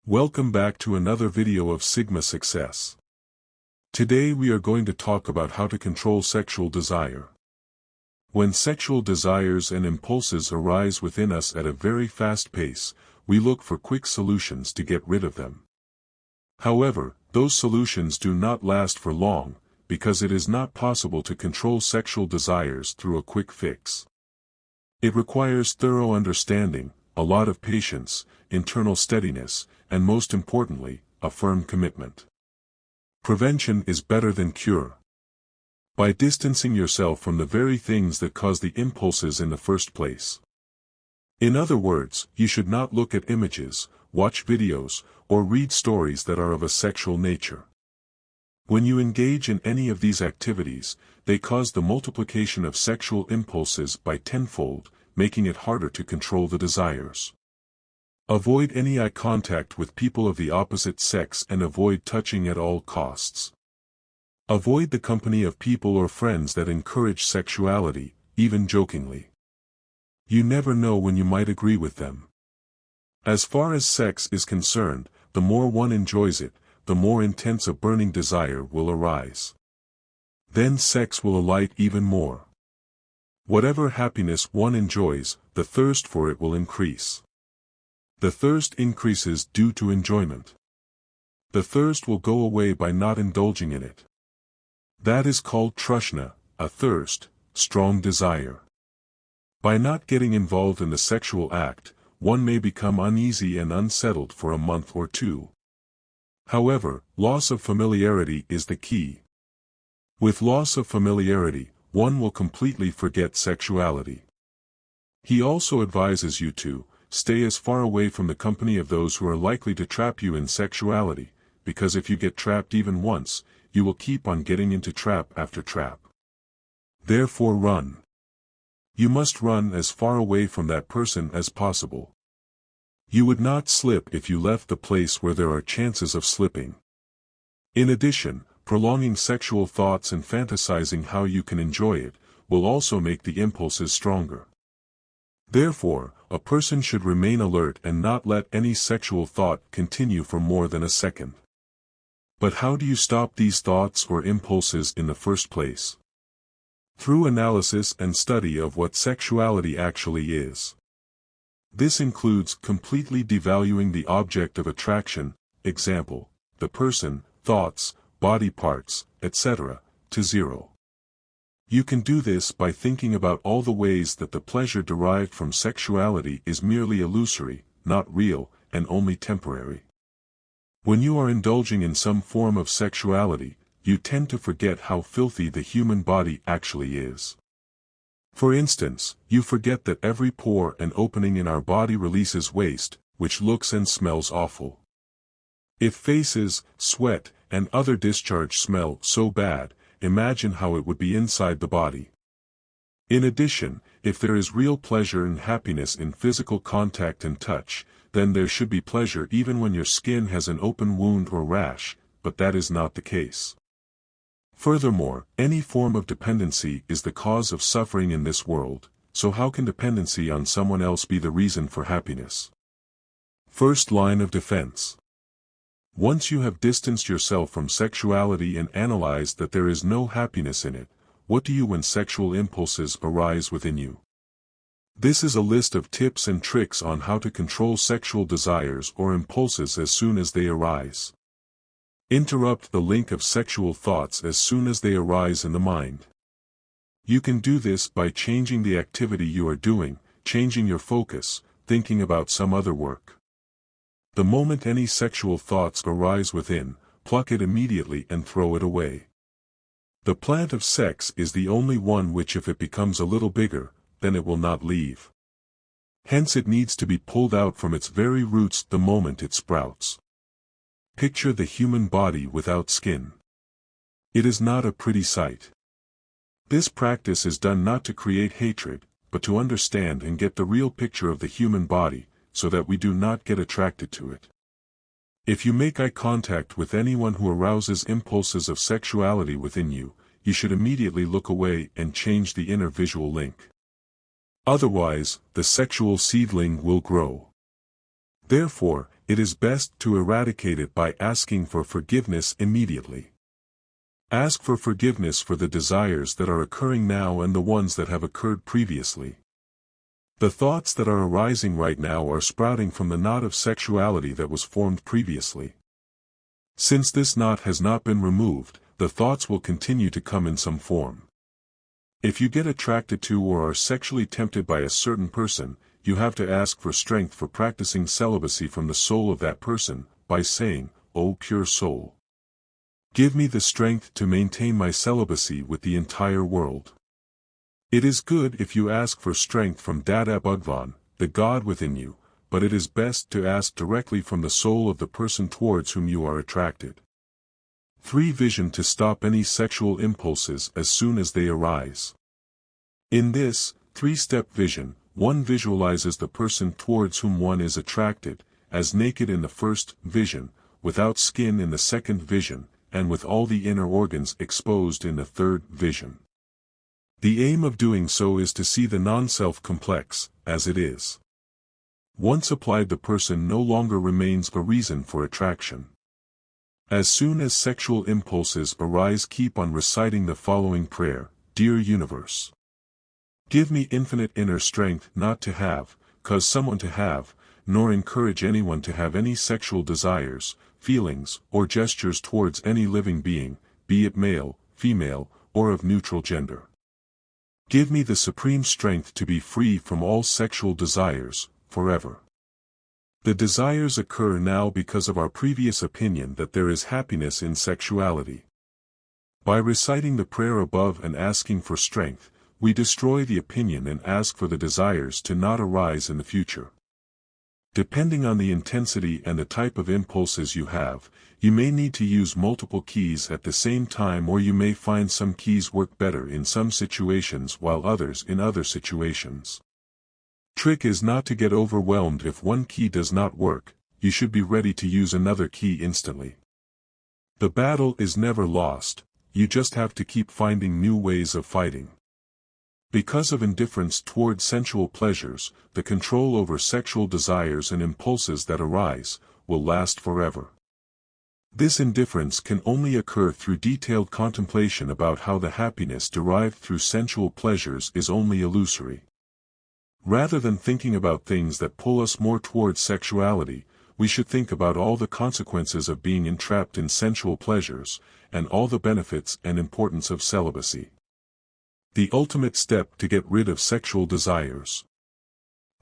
Welcome back to another video of Sigma Success. Today we are going to talk about how to control sexual desire. When sexual desires and impulses arise within us at a very fast pace, we look for quick solutions to get rid of them. However, those solutions do not last for long, because it is not possible to control sexual desires through a quick fix. It requires thorough understanding, a lot of patience, internal steadiness, and most importantly, a firm commitment. Prevention is better than cure. By distancing yourself from the very things that cause the impulses in the first place. In other words, you should not look at images, watch videos, or read stories that are of a sexual nature. When you engage in any of these activities, they cause the multiplication of sexual impulses by tenfold, making it harder to control the desires. Avoid any eye contact with people of the opposite sex and avoid touching at all costs. Avoid the company of people or friends that encourage sexuality, even jokingly. You never know when you might agree with them. As far as sex is concerned, the more one enjoys it, the more intense a burning desire will arise. Then sex will alight even more. Whatever happiness one enjoys, the thirst for it will increase. The thirst increases due to enjoyment. The thirst will go away by not indulging in it. That is called trishna, a thirst, strong desire. By not getting involved in the sexual act, one may become uneasy and unsettled for a month or two. However, loss of familiarity is the key. With loss of familiarity, one will completely forget sexuality. He also advises you to stay as far away from the company of those who are likely to trap you in sexuality, because if you get trapped even once, you will keep on getting into trap after trap. Therefore run. You must run as far away from that person as possible. You would not slip if you left the place where there are chances of slipping. In addition, prolonging sexual thoughts and fantasizing how you can enjoy it, will also make the impulses stronger. Therefore, a person should remain alert and not let any sexual thought continue for more than a second. But how do you stop these thoughts or impulses in the first place? Through analysis and study of what sexuality actually is. This includes completely devaluing the object of attraction, example, the person, thoughts, body parts, etc., to zero. You can do this by thinking about all the ways that the pleasure derived from sexuality is merely illusory, not real, and only temporary. When you are indulging in some form of sexuality, you tend to forget how filthy the human body actually is. For instance, you forget that every pore and opening in our body releases waste, which looks and smells awful. If faces, sweat, and other discharge smell so bad, imagine how it would be inside the body. In addition, if there is real pleasure and happiness in physical contact and touch, then there should be pleasure even when your skin has an open wound or rash, but that is not the case. Furthermore, any form of dependency is the cause of suffering in this world, so how can dependency on someone else be the reason for happiness? First line of defense. Once you have distanced yourself from sexuality and analyzed that there is no happiness in it, what do you when sexual impulses arise within you? This is a list of tips and tricks on how to control sexual desires or impulses as soon as they arise. Interrupt the link of sexual thoughts as soon as they arise in the mind. You can do this by changing the activity you are doing, changing your focus, thinking about some other work. The moment any sexual thoughts arise within, pluck it immediately and throw it away. The plant of sex is the only one which if it becomes a little bigger, then it will not leave. Hence it needs to be pulled out from its very roots the moment it sprouts. Picture the human body without skin. It is not a pretty sight. This practice is done not to create hatred, but to understand and get the real picture of the human body, so that we do not get attracted to it. If you make eye contact with anyone who arouses impulses of sexuality within you, you should immediately look away and change the inner visual link. Otherwise, the sexual seedling will grow. Therefore, it is best to eradicate it by asking for forgiveness immediately. Ask for forgiveness for the desires that are occurring now and the ones that have occurred previously. The thoughts that are arising right now are sprouting from the knot of sexuality that was formed previously. Since this knot has not been removed, the thoughts will continue to come in some form. If you get attracted to or are sexually tempted by a certain person, you have to ask for strength for practicing celibacy from the soul of that person, by saying, "O pure soul, give me the strength to maintain my celibacy with the entire world." It is good if you ask for strength from Dada Bhagwan, the God within you, but it is best to ask directly from the soul of the person towards whom you are attracted. 3. Vision to stop any sexual impulses as soon as they arise. In this 3-step vision, one visualizes the person towards whom one is attracted, as naked in the first vision, without skin in the second vision, and with all the inner organs exposed in the third vision. The aim of doing so is to see the non-self complex, as it is. Once applied, the person no longer remains a reason for attraction. As soon as sexual impulses arise, keep on reciting the following prayer: Dear Universe, give me infinite inner strength not to have, cause someone to have, nor encourage anyone to have any sexual desires, feelings, or gestures towards any living being, be it male, female, or of neutral gender. Give me the supreme strength to be free from all sexual desires, forever. The desires occur now because of our previous opinion that there is happiness in sexuality. By reciting the prayer above and asking for strength, we destroy the opinion and ask for the desires to not arise in the future. Depending on the intensity and the type of impulses you have, you may need to use multiple keys at the same time, or you may find some keys work better in some situations while others in other situations. Trick is not to get overwhelmed if one key does not work. You should be ready to use another key instantly. The battle is never lost, you just have to keep finding new ways of fighting. Because of indifference toward sensual pleasures, the control over sexual desires and impulses that arise will last forever. This indifference can only occur through detailed contemplation about how the happiness derived through sensual pleasures is only illusory. Rather than thinking about things that pull us more towards sexuality, we should think about all the consequences of being entrapped in sensual pleasures, and all the benefits and importance of celibacy. The ultimate step to get rid of sexual desires.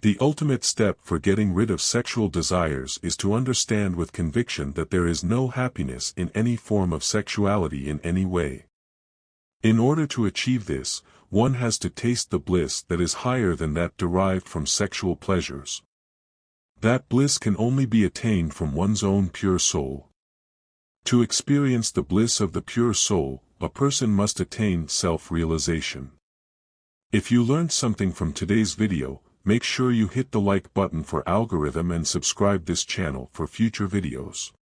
The ultimate step for getting rid of sexual desires is to understand with conviction that there is no happiness in any form of sexuality in any way. In order to achieve this, one has to taste the bliss that is higher than that derived from sexual pleasures. That bliss can only be attained from one's own pure soul. To experience the bliss of the pure soul, a person must attain self-realization. If you learned something from today's video, make sure you hit the like button for algorithm and subscribe this channel for future videos.